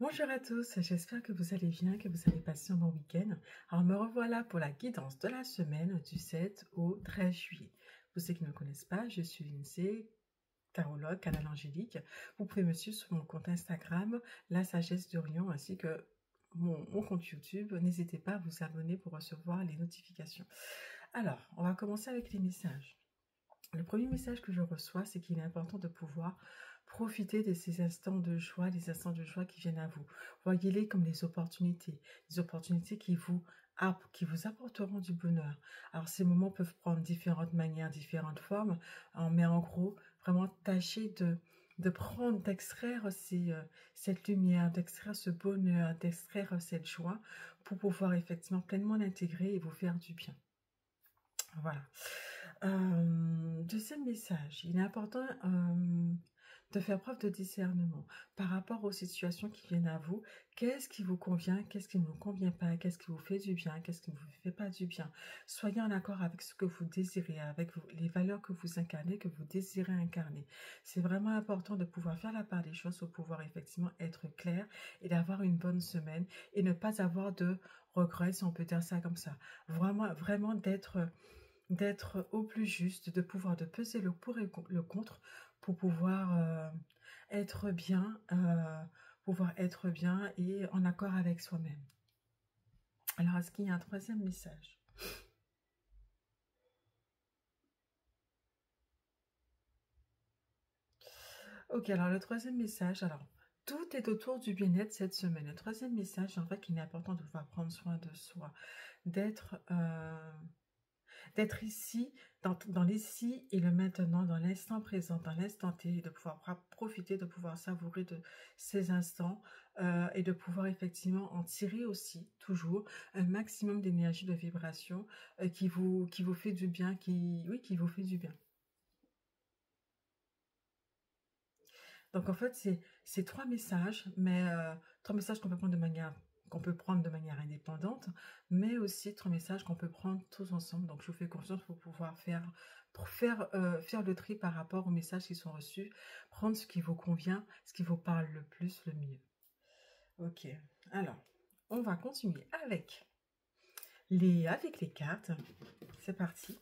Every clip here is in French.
Bonjour à tous, j'espère que vous allez bien, que vous avez passé un bon week-end. Alors me revoilà pour la guidance de la semaine du 7 au 13 juillet. Pour ceux qui ne me connaissent pas, je suis Lindsay, tarologue, canal angélique. Vous pouvez me suivre sur mon compte Instagram, La Sagesse d'Orion, ainsi que mon compte YouTube. N'hésitez pas à vous abonner pour recevoir les notifications. Alors, on va commencer avec les messages. Le premier message que je reçois, c'est qu'il est important de pouvoir profiter de ces instants de joie, des instants de joie qui viennent à vous. Voyez-les comme des opportunités qui vous apporteront du bonheur. Alors, ces moments peuvent prendre différentes manières, différentes formes, mais en gros, vraiment tâchez de prendre, d'extraire cette lumière, d'extraire ce bonheur, d'extraire cette joie pour pouvoir effectivement pleinement l'intégrer et vous faire du bien. Voilà. Deuxième message, il est important de faire preuve de discernement par rapport aux situations qui viennent à vous. Qu'est-ce qui vous convient, qu'est-ce qui ne vous convient pas, qu'est-ce qui vous fait du bien, qu'est-ce qui ne vous fait pas du bien. Soyez en accord avec ce que vous désirez, avec les valeurs que vous incarnez, que vous désirez incarner. C'est vraiment important de pouvoir faire la part des choses pour pouvoir effectivement être clair et d'avoir une bonne semaine et ne pas avoir de regrets, si on peut dire ça comme ça. Vraiment d'être au plus juste, de pouvoir de peser le pour et le contre pour être bien, pouvoir être bien et en accord avec soi-même. Alors, est-ce qu'il y a un troisième message? Ok, alors le troisième message, alors tout est autour du bien-être cette semaine. Le troisième message, en fait, qu'il est important de pouvoir prendre soin de soi, d'être ici, dans l'ici et le maintenant, dans l'instant présent, dans l'instant T, de pouvoir profiter, de pouvoir savourer de ces instants et de pouvoir effectivement en tirer aussi, toujours, un maximum d'énergie, de vibration qui vous fait du bien, qui vous fait du bien. Donc en fait, c'est trois messages, mais trois messages qu'on peut prendre de manière indépendante, mais aussi trois messages qu'on peut prendre tous ensemble. Donc je vous fais confiance pour pouvoir faire le tri par rapport aux messages qui sont reçus, prendre ce qui vous convient, ce qui vous parle le plus, le mieux. Ok, alors on va continuer avec les cartes. C'est parti.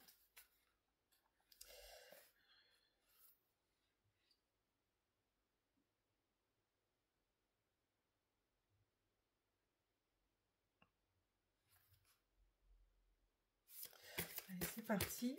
Allez, c'est parti.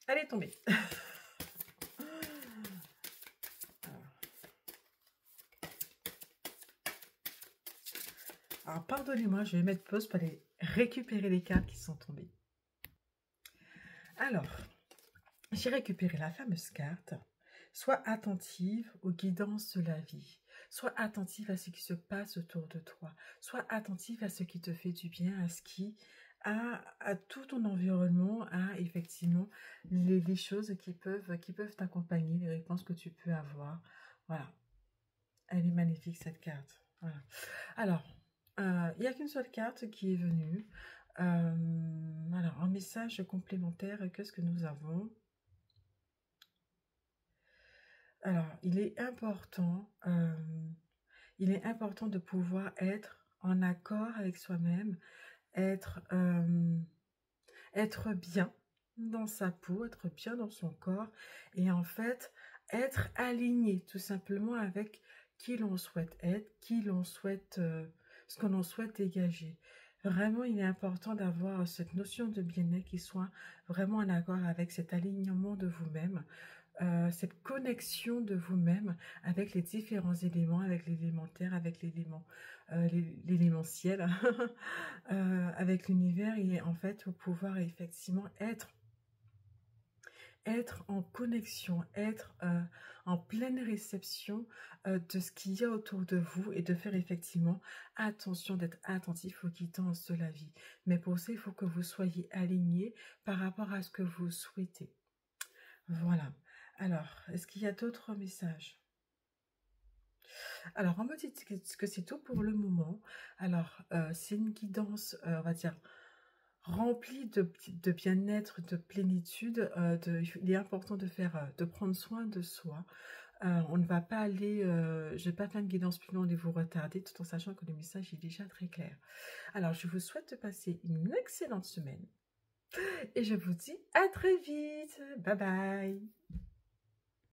Elle est tombée. Alors, pardonnez-moi, je vais mettre pause pour aller récupérer les cartes qui sont tombées. Alors, j'ai récupéré la fameuse carte. Sois attentive aux guidances de la vie. Sois attentive à ce qui se passe autour de toi. Sois attentive à ce qui te fait du bien, à tout ton environnement, à effectivement les choses qui peuvent t'accompagner, les réponses que tu peux avoir. Voilà. Elle est magnifique, cette carte. Voilà. Alors, il n'y a qu'une seule carte qui est venue. Alors, en message complémentaire, qu'est-ce que nous avons? Alors, il est important de pouvoir être en accord avec soi-même, être bien dans sa peau, être bien dans son corps et en fait, être aligné tout simplement avec qui l'on souhaite être, ce que l'on souhaite dégager. Vraiment, il est important d'avoir cette notion de bien-être qui soit vraiment en accord avec cet alignement de vous-même, cette connexion de vous-même avec les différents éléments, avec l'élémentaire, avec l'élément ciel, avec l'univers, et en fait, pour pouvoir effectivement être en connexion, être en pleine réception de ce qu'il y a autour de vous et de faire effectivement attention, d'être attentif aux guidances de la vie. Mais pour ça, il faut que vous soyez aligné par rapport à ce que vous souhaitez. Voilà. Alors, est-ce qu'il y a d'autres messages? Alors, on me dit que c'est tout pour le moment. Alors, c'est une guidance, on va dire, remplie de bien-être, de plénitude. Il est important de de prendre soin de soi. On ne va pas aller, je vais pas faire une guidance plus longue et vous retarder, tout en sachant que le message est déjà très clair. Alors, je vous souhaite de passer une excellente semaine et je vous dis à très vite. Bye bye.